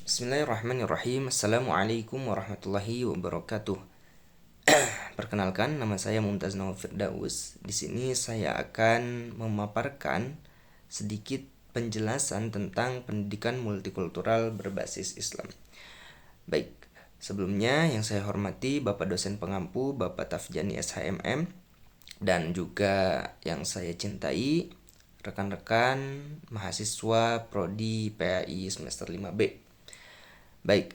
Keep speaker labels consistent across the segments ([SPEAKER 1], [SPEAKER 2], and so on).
[SPEAKER 1] Bismillahirrahmanirrahim. Assalamualaikum warahmatullahi wabarakatuh. Perkenalkan, nama saya Mumtaz Nawal Firdaus. Di sini saya akan memaparkan sedikit penjelasan tentang pendidikan multikultural berbasis Islam. Baik, sebelumnya yang saya hormati Bapak dosen pengampu Bapak Tafjani SHMM, dan juga yang saya cintai rekan-rekan mahasiswa prodi PAI semester 5B. Baik,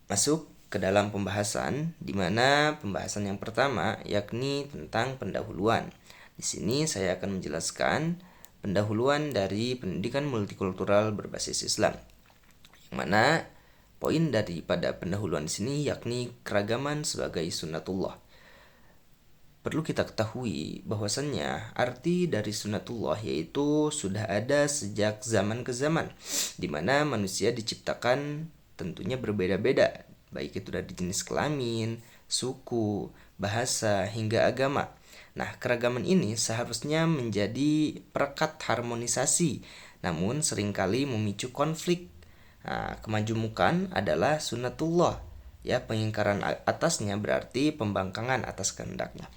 [SPEAKER 1] masuk ke dalam pembahasan, di mana pembahasan yang pertama yakni tentang pendahuluan. Di sini saya akan menjelaskan pendahuluan dari pendidikan multikultural berbasis Islam. Yang mana poin daripada pendahuluan di sini yakni keragaman sebagai sunnatullah. Perlu kita ketahui bahwasannya arti dari sunnatullah yaitu sudah ada sejak zaman ke zaman, di mana manusia diciptakan tentunya berbeda-beda, baik itu dari jenis kelamin, suku, bahasa, hingga agama. Nah, keragaman ini seharusnya menjadi perekat harmonisasi, namun seringkali memicu konflik. Nah, kemajumukan adalah sunnatullah. Ya, pengingkaran atasnya berarti pembangkangan atas kehendaknya.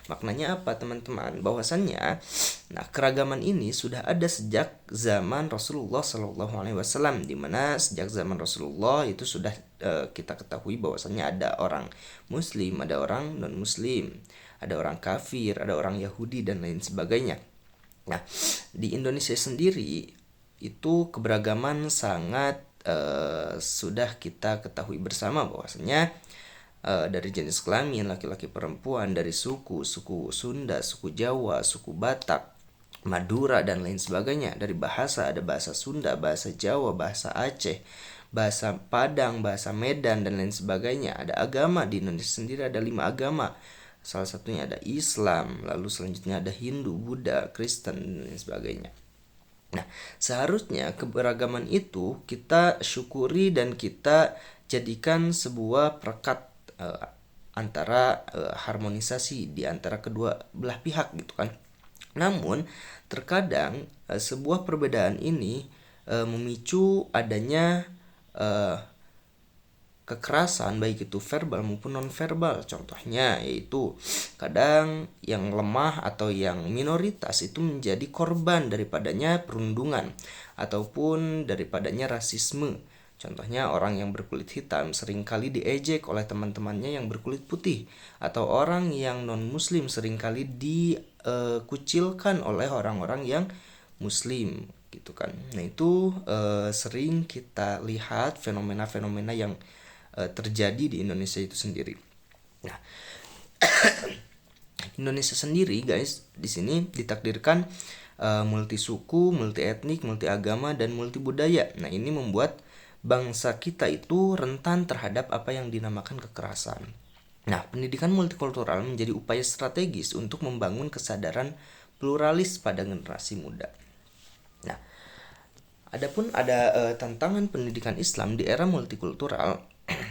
[SPEAKER 1] Maknanya apa teman-teman? Bahwasannya, nah keragaman ini sudah ada sejak zaman Rasulullah Shallallahu Alaihi Wasallam, di mana sejak zaman Rasulullah itu sudah kita ketahui bahwasannya ada orang Muslim, ada orang non Muslim, ada orang kafir, ada orang Yahudi dan lain sebagainya. Nah, di Indonesia sendiri itu keberagaman sangat sudah kita ketahui bersama bahwasanya dari jenis kelamin, laki-laki perempuan, dari suku Sunda, suku Jawa, suku Batak, Madura, dan lain sebagainya. Dari bahasa, ada bahasa Sunda, bahasa Jawa, bahasa Aceh, bahasa Padang, bahasa Medan, dan lain sebagainya. Ada agama, di Indonesia sendiri ada 5 agama. Salah satunya ada Islam, lalu selanjutnya ada Hindu, Buddha, Kristen, dan lain sebagainya. Nah, seharusnya keberagaman itu kita syukuri dan kita jadikan sebuah perekat antara harmonisasi di antara kedua belah pihak gitu kan. Namun terkadang sebuah perbedaan ini memicu adanya kekerasan baik itu verbal maupun non verbal. Contohnya yaitu kadang yang lemah atau yang minoritas itu menjadi korban daripadanya perundungan ataupun daripadanya rasisme. Contohnya orang yang berkulit hitam seringkali diejek oleh teman-temannya yang berkulit putih, atau orang yang non-muslim seringkali dikucilkan oleh orang-orang yang muslim gitu kan. Nah, itu sering kita lihat fenomena-fenomena yang terjadi di Indonesia itu sendiri. Nah, Indonesia sendiri guys di sini ditakdirkan multi suku, multi etnik, multi agama, dan multi budaya. Nah, ini membuat bangsa kita itu rentan terhadap apa yang dinamakan kekerasan. Nah, pendidikan multikultural menjadi upaya strategis untuk membangun kesadaran pluralis pada generasi muda. Nah, adapun ada tantangan pendidikan Islam di era multikultural,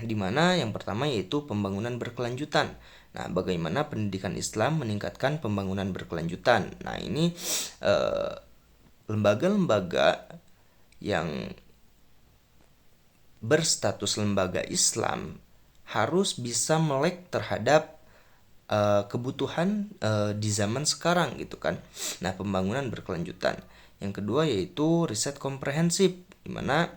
[SPEAKER 1] di mana yang pertama yaitu pembangunan berkelanjutan. Nah, bagaimana pendidikan Islam meningkatkan pembangunan berkelanjutan? Nah, ini lembaga-lembaga yang berstatus lembaga Islam harus bisa melek terhadap kebutuhan di zaman sekarang gitu kan. Nah, pembangunan berkelanjutan. Yang kedua yaitu riset komprehensif, di mana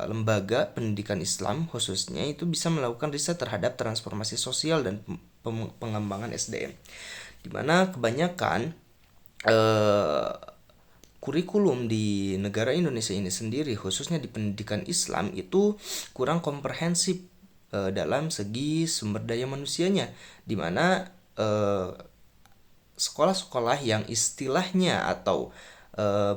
[SPEAKER 1] lembaga pendidikan Islam khususnya itu bisa melakukan riset terhadap transformasi sosial dan pengembangan SDM, di mana kebanyakan kurikulum di negara Indonesia ini sendiri khususnya di pendidikan Islam itu kurang komprehensif dalam segi sumber daya manusianya, di mana sekolah-sekolah yang istilahnya atau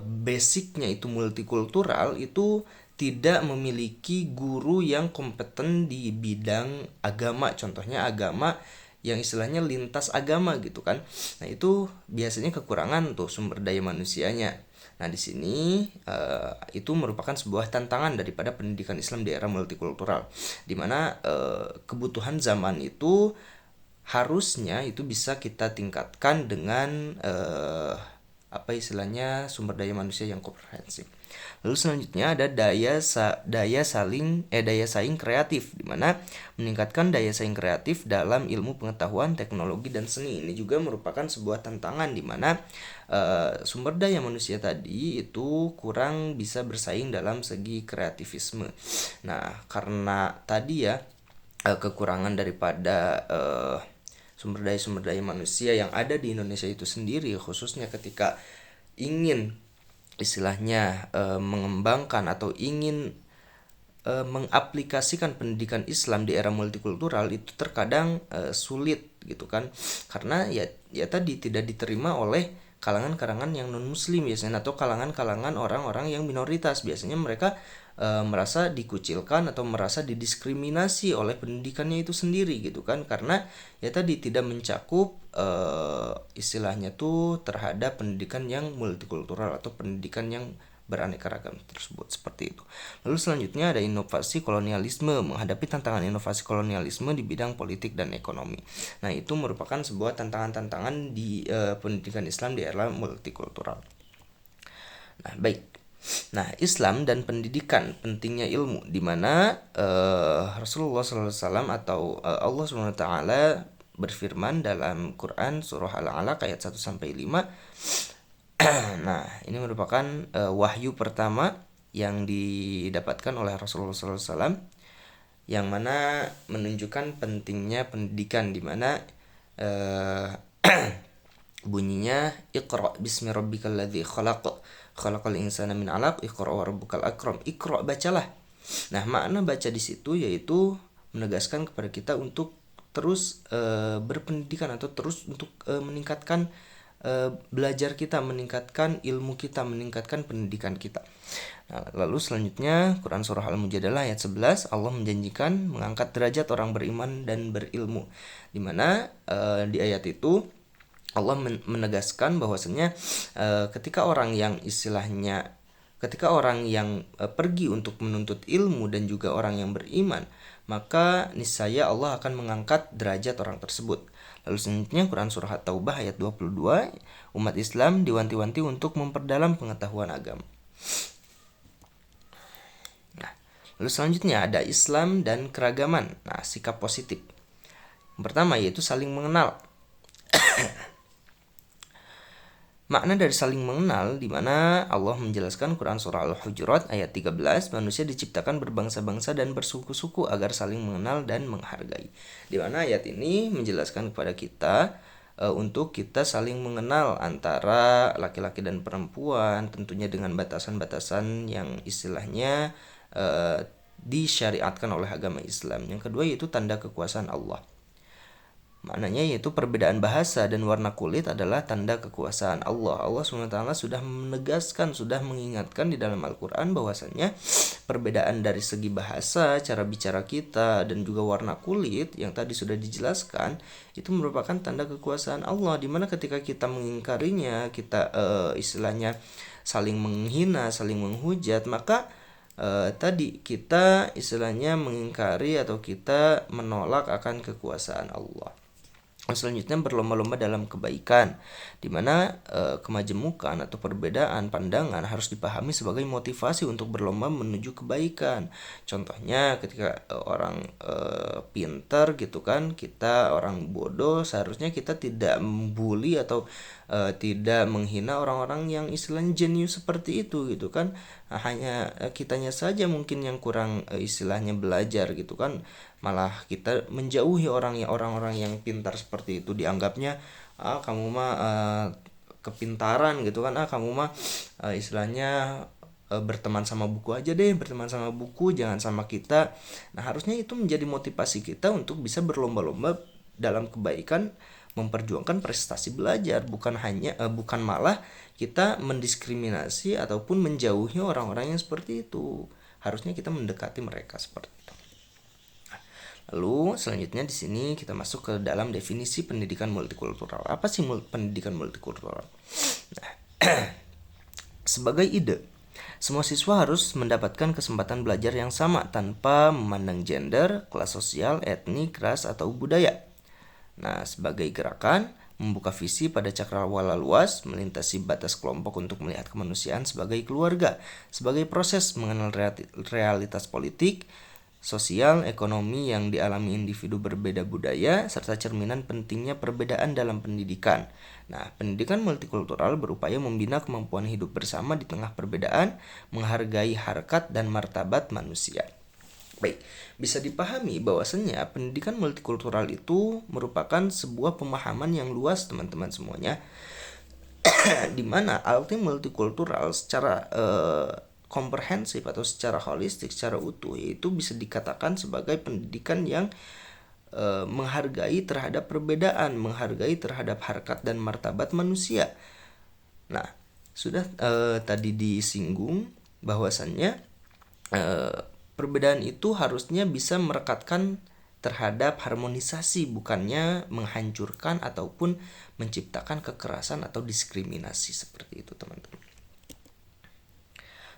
[SPEAKER 1] basicnya itu multikultural itu tidak memiliki guru yang kompeten di bidang agama. Contohnya agama yang istilahnya lintas agama gitu kan. Nah, itu biasanya kekurangan tuh sumber daya manusianya. Nah, di sini itu merupakan sebuah tantangan daripada pendidikan Islam di era multikultural, di mana kebutuhan zaman itu harusnya itu bisa kita tingkatkan dengan apa istilahnya sumber daya manusia yang komprehensif. Lalu selanjutnya ada daya saing kreatif, di mana meningkatkan daya saing kreatif dalam ilmu pengetahuan, teknologi dan seni. Ini juga merupakan sebuah tantangan di mana sumber daya manusia tadi itu kurang bisa bersaing dalam segi kreativisme. Nah, karena tadi ya kekurangan daripada sumber daya manusia yang ada di Indonesia itu sendiri, khususnya ketika ingin istilahnya mengembangkan atau ingin mengaplikasikan pendidikan Islam di era multikultural itu terkadang sulit gitu kan, karena ya tadi tidak diterima oleh kalangan-kalangan yang non muslim biasanya, atau kalangan-kalangan orang-orang yang minoritas. Biasanya mereka merasa dikucilkan atau merasa didiskriminasi oleh pendidikannya itu sendiri gitu kan, karena ya tadi tidak mencakup istilahnya tuh terhadap pendidikan yang multikultural atau pendidikan yang beraneka ragam tersebut, seperti itu. Lalu selanjutnya ada inovasi kolonialisme, menghadapi tantangan inovasi kolonialisme di bidang politik dan ekonomi. Nah, itu merupakan sebuah tantangan-tantangan di pendidikan Islam di era multikultural. Nah, baik. Nah, Islam dan pendidikan, pentingnya ilmu, di mana Rasulullah SAW atau Allah SWT berfirman dalam Quran surah Al-Alaq ayat 1 sampai 5. Nah, ini merupakan wahyu pertama yang didapatkan oleh Rasulullah SAW, yang mana menunjukkan pentingnya pendidikan, di mana bunyinya Iqra bismi rabbikal ladzi khalaq khalaqal insana min 'alaq iqra wa rabbukal akram. Iqra, bacalah. Nah, makna baca di situ yaitu menegaskan kepada kita untuk terus berpendidikan atau terus untuk meningkatkan belajar kita, meningkatkan ilmu kita, meningkatkan pendidikan kita. Nah, lalu selanjutnya Quran surah Al-Mujadalah ayat 11, Allah menjanjikan mengangkat derajat orang beriman dan berilmu, di mana di ayat itu Allah menegaskan bahwasanya ketika orang yang pergi untuk menuntut ilmu dan juga orang yang beriman, maka niscaya Allah akan mengangkat derajat orang tersebut. Lalu selanjutnya Quran surah At-Taubah ayat 22, umat Islam diwanti-wanti untuk memperdalam pengetahuan agama. Nah, lalu selanjutnya ada Islam dan keragaman. Nah, sikap positif. Yang pertama yaitu saling mengenal. Makna dari saling mengenal, di mana Allah menjelaskan Quran surah Al-Hujurat ayat 13, manusia diciptakan berbangsa-bangsa dan bersuku-suku agar saling mengenal dan menghargai. Di mana ayat ini menjelaskan kepada kita untuk kita saling mengenal antara laki-laki dan perempuan, tentunya dengan batasan-batasan yang istilahnya disyariatkan oleh agama Islam. Yang kedua yaitu tanda kekuasaan Allah. Maknanya yaitu perbedaan bahasa dan warna kulit adalah tanda kekuasaan Allah. Allah SWT sudah menegaskan, sudah mengingatkan di dalam Al-Quran bahwasannya perbedaan dari segi bahasa, cara bicara kita, dan juga warna kulit yang tadi sudah dijelaskan, itu merupakan tanda kekuasaan Allah, dimana ketika kita mengingkarinya, kita istilahnya saling menghina, saling menghujat, maka tadi kita istilahnya mengingkari atau kita menolak akan kekuasaan Allah. Selanjutnya berlomba-lomba dalam kebaikan, di mana kemajemukan atau perbedaan pandangan harus dipahami sebagai motivasi untuk berlomba menuju kebaikan. Contohnya ketika orang pintar gitu kan, kita orang bodoh, seharusnya kita tidak membuli atau tidak menghina orang-orang yang istilahnya jenius seperti itu gitu kan. Hanya kitanya saja mungkin yang kurang istilahnya belajar gitu kan, malah kita menjauhi orang-orang yang pintar seperti itu, dianggapnya kamu mah kepintaran gitu kan, kamu mah istilahnya berteman sama buku aja deh, berteman sama buku, jangan sama kita. Nah, harusnya itu menjadi motivasi kita untuk bisa berlomba-lomba dalam kebaikan, memperjuangkan prestasi belajar, bukan malah kita mendiskriminasi ataupun menjauhi orang-orang yang seperti itu. Harusnya kita mendekati mereka seperti itu. Lalu selanjutnya di sini kita masuk ke dalam definisi pendidikan multikultural. Apa sih pendidikan multikultural? Nah, sebagai ide, semua siswa harus mendapatkan kesempatan belajar yang sama tanpa memandang gender, kelas sosial, etnik, ras, atau budaya. Nah, sebagai gerakan, membuka visi pada cakrawala luas, melintasi batas kelompok untuk melihat kemanusiaan sebagai keluarga, sebagai proses mengenal realitas politik, sosial, ekonomi yang dialami individu berbeda budaya, serta cerminan pentingnya perbedaan dalam pendidikan. Nah, pendidikan multikultural berupaya membina kemampuan hidup bersama di tengah perbedaan, menghargai harkat dan martabat manusia. Baik, bisa dipahami bahwasannya pendidikan multikultural itu merupakan sebuah pemahaman yang luas teman-teman semuanya, di mana arti multikultural secara komprehensif atau secara holistik, secara utuh, itu bisa dikatakan sebagai pendidikan yang menghargai terhadap perbedaan, menghargai terhadap harkat dan martabat manusia. Nah, sudah tadi disinggung bahwasannya perbedaan itu harusnya bisa merekatkan terhadap harmonisasi, bukannya menghancurkan ataupun menciptakan kekerasan atau diskriminasi seperti itu teman-teman.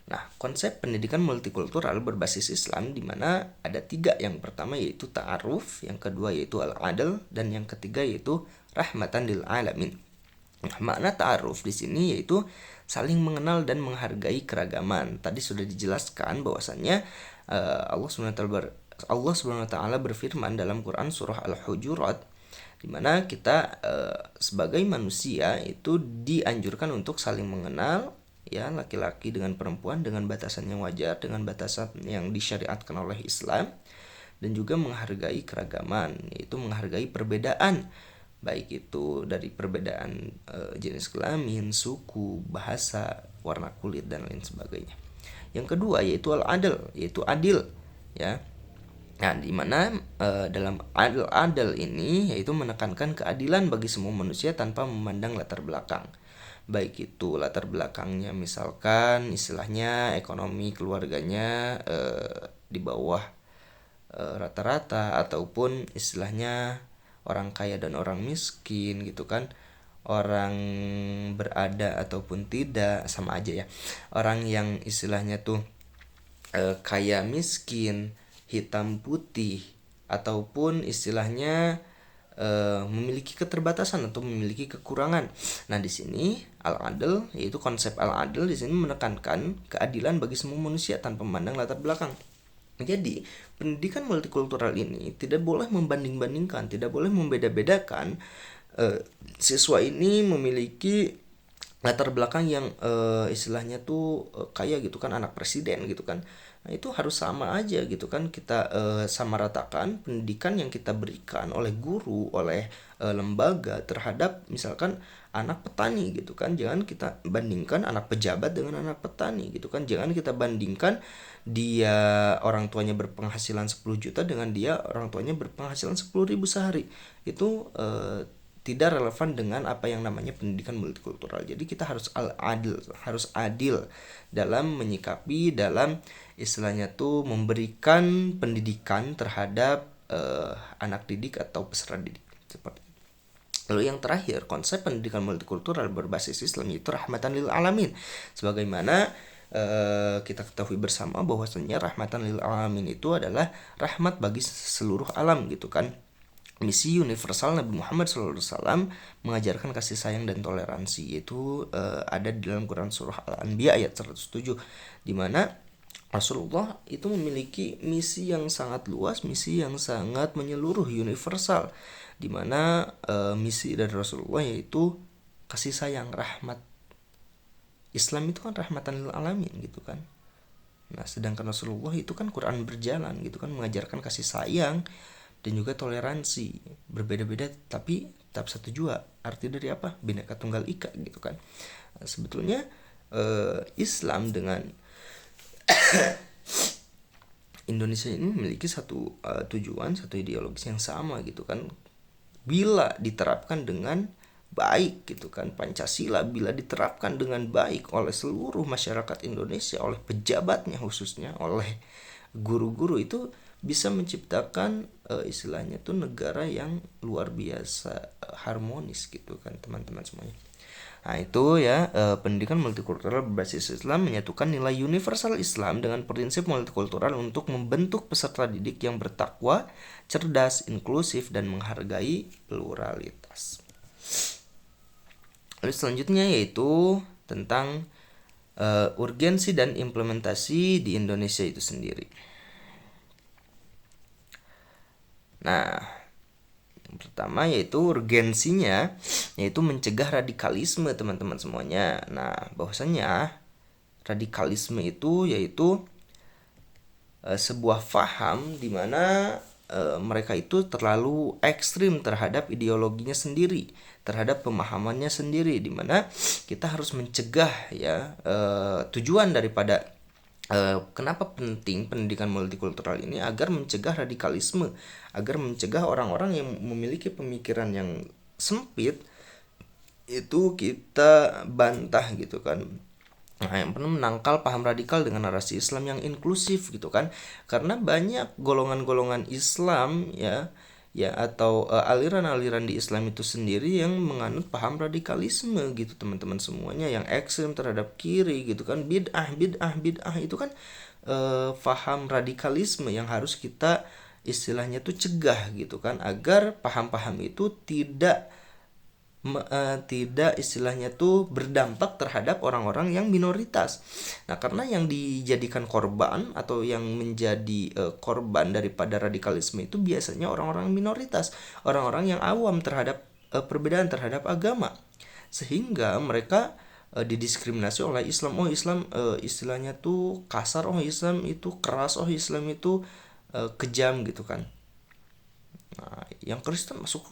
[SPEAKER 1] Nah, konsep pendidikan multikultural berbasis Islam di mana ada 3. Yang pertama yaitu ta'aruf, yang kedua yaitu al-adl, dan yang ketiga yaitu rahmatan lil alamin. Nah, makna ta'aruf di sini yaitu saling mengenal dan menghargai keragaman. Tadi sudah dijelaskan bahwasannya Allah Subhanahu wa taala berfirman dalam Quran surah Al-Hujurat, di mana kita sebagai manusia itu dianjurkan untuk saling mengenal, ya, laki-laki dengan perempuan dengan batasan yang wajar, dengan batasan yang disyariatkan oleh Islam, dan juga menghargai keragaman, yaitu menghargai perbedaan, baik itu dari perbedaan jenis kelamin, suku, bahasa, warna kulit, dan lain sebagainya. Yang kedua yaitu al-adl, yaitu adil, ya. Nah, di mana dalam adil ini yaitu menekankan keadilan bagi semua manusia tanpa memandang latar belakang. Baik itu latar belakangnya misalkan istilahnya ekonomi keluarganya di bawah rata-rata, ataupun istilahnya orang kaya dan orang miskin gitu kan. Orang berada ataupun tidak sama aja ya. Orang yang istilahnya tuh kaya miskin, hitam putih, ataupun istilahnya memiliki keterbatasan atau memiliki kekurangan. Nah, di sini al-adl, yaitu konsep al-adl di sini menekankan keadilan bagi semua manusia tanpa memandang latar belakang. Jadi, pendidikan multikultural ini tidak boleh membanding-bandingkan, tidak boleh membeda-bedakan siswa ini memiliki latar belakang yang istilahnya tuh kaya gitu kan, anak presiden gitu kan. Nah, itu harus sama aja gitu kan, kita samaratakan pendidikan yang kita berikan oleh guru, oleh lembaga terhadap misalkan anak petani gitu kan. Jangan kita bandingkan anak pejabat dengan anak petani gitu kan. Jangan kita bandingkan dia orang tuanya berpenghasilan 10 juta dengan dia orang tuanya berpenghasilan 10.000 sehari. Itu tidak relevan dengan apa yang namanya pendidikan multikultural. Jadi kita harus harus adil dalam menyikapi, dalam istilahnya tuh memberikan pendidikan terhadap anak didik atau peserta didik seperti itu. Lalu yang terakhir, konsep pendidikan multikultural berbasis Islam itu rahmatan lil alamin. Sebagaimana kita ketahui bersama bahwasanya rahmatan lil alamin itu adalah rahmat bagi seluruh alam gitu kan. Misi universal Nabi Muhammad SAW mengajarkan kasih sayang dan toleransi, yaitu ada di dalam Quran surah Al-Anbiya ayat 107, di mana Rasulullah itu memiliki misi yang sangat luas, misi yang sangat menyeluruh, universal, di mana misi dari Rasulullah yaitu kasih sayang, rahmat. Islam itu kan rahmatan lil alamin gitu kan. Nah, sedangkan Rasulullah itu kan Quran berjalan gitu kan, mengajarkan kasih sayang dan juga toleransi, berbeda-beda tapi tetap satu jua. Arti dari apa? Bhinneka Tunggal Ika gitu kan. Nah, sebetulnya Islam dengan Indonesia ini memiliki satu tujuan, satu ideologis yang sama gitu kan. Bila diterapkan dengan baik gitu kan, Pancasila bila diterapkan dengan baik oleh seluruh masyarakat Indonesia, oleh pejabatnya khususnya, oleh guru-guru, itu bisa menciptakan istilahnya tuh negara yang luar biasa harmonis gitu kan teman-teman semuanya. Nah, itu ya pendidikan multikultural berbasis Islam menyatukan nilai universal Islam dengan prinsip multikultural untuk membentuk peserta didik yang bertakwa, cerdas, inklusif, dan menghargai pluralitas. Lalu selanjutnya yaitu tentang urgensi dan implementasi di Indonesia itu sendiri. Nah, yang pertama yaitu urgensinya, yaitu mencegah radikalisme teman-teman semuanya. Nah, bahwasanya radikalisme itu yaitu sebuah faham di mana mereka itu terlalu ekstrim terhadap ideologinya sendiri, terhadap pemahamannya sendiri, di mana kita harus mencegah ya tujuan daripada kenapa penting pendidikan multikultural ini agar mencegah radikalisme, agar mencegah orang-orang yang memiliki pemikiran yang sempit itu kita bantah gitu kan. Nah, yang pertama menangkal paham radikal dengan narasi Islam yang inklusif gitu kan. Karena banyak golongan-golongan Islam ya atau aliran-aliran di Islam itu sendiri yang menganut paham radikalisme gitu teman-teman semuanya, yang ekstrem terhadap kiri gitu kan. Bid'ah itu kan paham radikalisme yang harus kita istilahnya tuh cegah gitu kan, agar paham-paham itu tidak istilahnya tuh berdampak terhadap orang-orang yang minoritas. Nah, karena yang dijadikan korban atau yang menjadi korban daripada radikalisme itu biasanya orang-orang minoritas, orang-orang yang awam terhadap perbedaan terhadap agama, sehingga mereka didiskriminasi oleh Islam. Oh, Islam istilahnya tuh kasar, oh Islam itu keras, oh Islam itu kejam gitu kan. Nah, yang Kristen masuk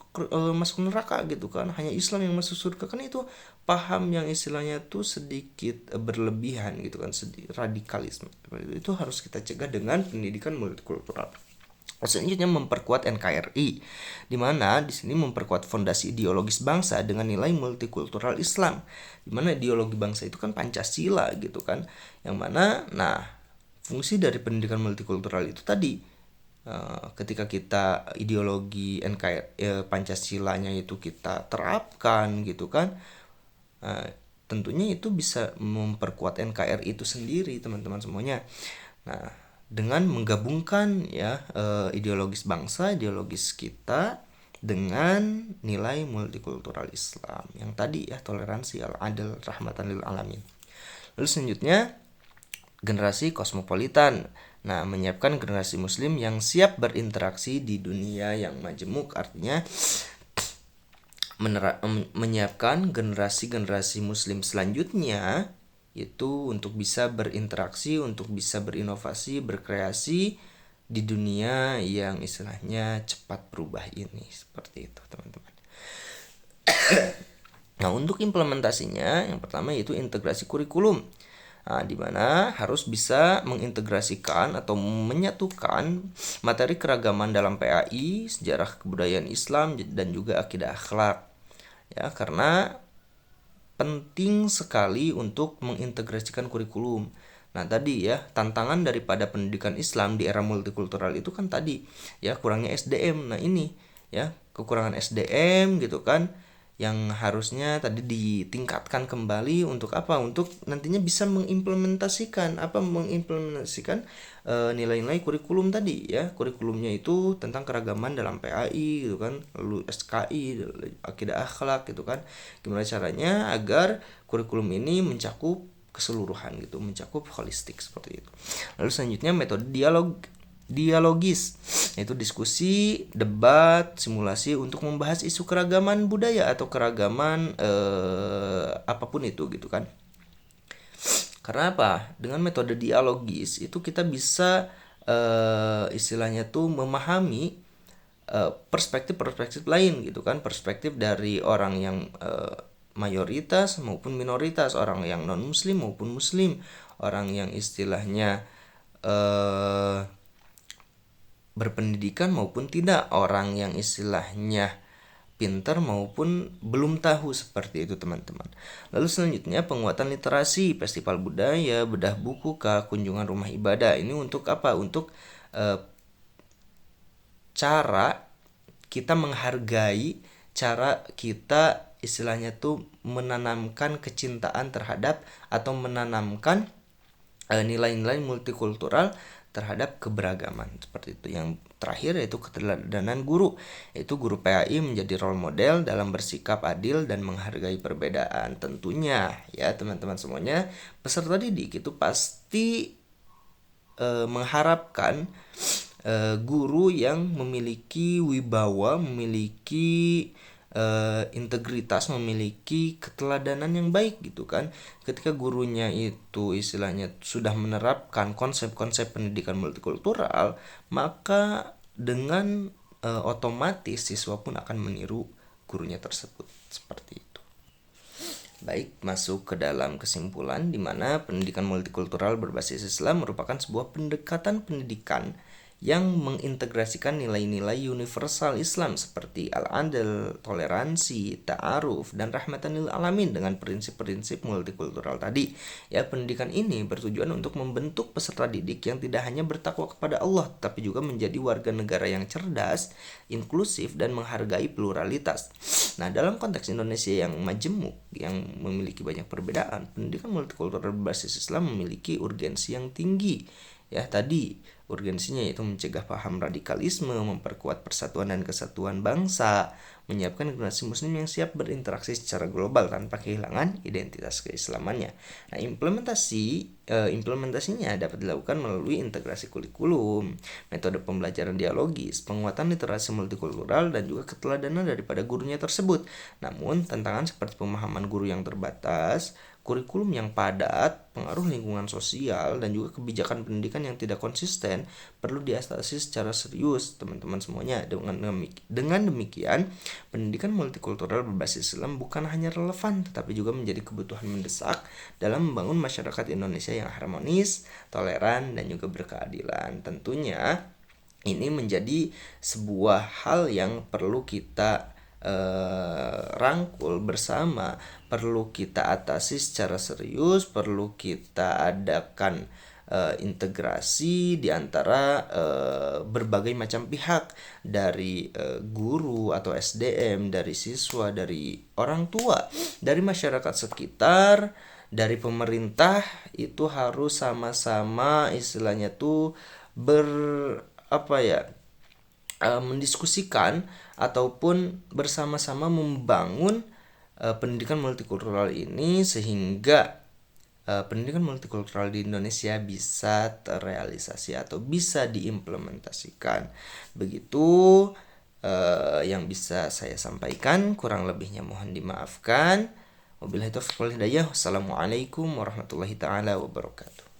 [SPEAKER 1] neraka gitu kan, hanya Islam yang masuk surga kan. Itu paham yang istilahnya tuh sedikit berlebihan gitu kan, radikalisme. Itu harus kita cegah dengan pendidikan multikultural. Selanjutnya memperkuat NKRI, di mana di sini memperkuat fondasi ideologis bangsa dengan nilai multikultural Islam, di mana ideologi bangsa itu kan Pancasila gitu kan, yang mana nah fungsi dari pendidikan multikultural itu tadi, ketika kita ideologi NKRI Pancasilanya itu kita terapkan gitu kan, tentunya itu bisa memperkuat NKRI itu sendiri teman-teman semuanya. Nah, dengan menggabungkan ya ideologis bangsa, ideologis kita dengan nilai multikultural Islam yang tadi ya, toleransi, al-adil, rahmatan lil alamin. Lalu selanjutnya generasi kosmopolitan. Nah, menyiapkan generasi muslim yang siap berinteraksi di dunia yang majemuk, artinya menyiapkan generasi-generasi muslim selanjutnya itu untuk bisa berinteraksi, untuk bisa berinovasi, berkreasi di dunia yang istilahnya cepat berubah ini. Seperti itu, teman-teman. Nah, untuk implementasinya yang pertama yaitu integrasi kurikulum. Nah, di mana harus bisa mengintegrasikan atau menyatukan materi keragaman dalam PAI, sejarah kebudayaan Islam, dan juga akidah akhlak. Ya, karena penting sekali untuk mengintegrasikan kurikulum. Nah, tadi ya, tantangan daripada pendidikan Islam di era multikultural itu kan tadi ya kurangnya SDM. Nah, ini ya, kekurangan SDM gitu kan, yang harusnya tadi ditingkatkan kembali untuk apa? Untuk nantinya bisa mengimplementasikan nilai-nilai kurikulum tadi ya. Kurikulumnya itu tentang keragaman dalam PAI gitu kan, lalu SKI, akidah akhlak gitu kan. Gimana caranya agar kurikulum ini mencakup keseluruhan gitu, mencakup holistik seperti itu. Lalu selanjutnya metode dialogis, yaitu diskusi, debat, simulasi untuk membahas isu keragaman budaya atau keragaman apapun itu gitu kan. Karena apa? Dengan metode dialogis itu kita bisa istilahnya tuh memahami perspektif-perspektif lain gitu kan, perspektif dari orang yang mayoritas maupun minoritas, orang yang non muslim maupun muslim, orang yang istilahnya berpendidikan maupun tidak, orang yang istilahnya pintar maupun belum tahu, seperti itu teman-teman. Lalu selanjutnya penguatan literasi, festival budaya, bedah buku, kunjungan rumah ibadah. Ini untuk apa? Untuk cara kita menghargai, cara kita istilahnya tuh menanamkan kecintaan terhadap atau menanamkan nilai-nilai multikultural terhadap keberagaman. Seperti itu. Yang terakhir yaitu keteladanan guru. Yaitu guru PAI menjadi role model dalam bersikap adil dan menghargai perbedaan. Tentunya ya teman-teman semuanya, peserta didik itu pasti mengharapkan guru yang memiliki wibawa, memiliki integritas, memiliki keteladanan yang baik gitu kan. Ketika gurunya itu istilahnya sudah menerapkan konsep-konsep pendidikan multikultural, maka dengan otomatis siswa pun akan meniru gurunya tersebut. Seperti itu. Baik, masuk ke dalam kesimpulan di mana pendidikan multikultural berbasis Islam merupakan sebuah pendekatan pendidikan yang mengintegrasikan nilai-nilai universal Islam seperti al-adl, toleransi, ta'aruf, dan rahmatan lil alamin dengan prinsip-prinsip multikultural tadi. Ya, pendidikan ini bertujuan untuk membentuk peserta didik yang tidak hanya bertakwa kepada Allah, tapi juga menjadi warga negara yang cerdas, inklusif, dan menghargai pluralitas. Nah, dalam konteks Indonesia yang majemuk, yang memiliki banyak perbedaan, pendidikan multikultural berbasis Islam memiliki urgensi yang tinggi. Ya, tadi urgensinya yaitu mencegah paham radikalisme, memperkuat persatuan dan kesatuan bangsa, menyiapkan generasi muslim yang siap berinteraksi secara global tanpa kehilangan identitas keislamannya. Nah, implementasinya dapat dilakukan melalui integrasi kurikulum, metode pembelajaran dialogis, penguatan literasi multikultural, dan juga keteladanan daripada gurunya tersebut. Namun, tantangan seperti pemahaman guru yang terbatas, kurikulum yang padat, pengaruh lingkungan sosial, dan juga kebijakan pendidikan yang tidak konsisten perlu diatasi secara serius, teman-teman semuanya. Dengan demikian, pendidikan multikultural berbasis Islam bukan hanya relevan, tetapi juga menjadi kebutuhan mendesak dalam membangun masyarakat Indonesia yang harmonis, toleran, dan juga berkeadilan. Tentunya, ini menjadi sebuah hal yang perlu kita rangkul bersama, perlu kita atasi secara serius, perlu kita adakan integrasi di antara berbagai macam pihak, dari guru atau SDM, dari siswa, dari orang tua, dari masyarakat sekitar, dari pemerintah. Itu harus sama-sama istilahnya tuh mendiskusikan ataupun bersama-sama membangun pendidikan multikultural ini sehingga pendidikan multikultural di Indonesia bisa terrealisasi atau bisa diimplementasikan. Begitu yang bisa saya sampaikan, kurang lebihnya mohon dimaafkan. Wabillahi taufiq wal hidayah. Wassalamualaikum warahmatullahi taala wabarakatuh.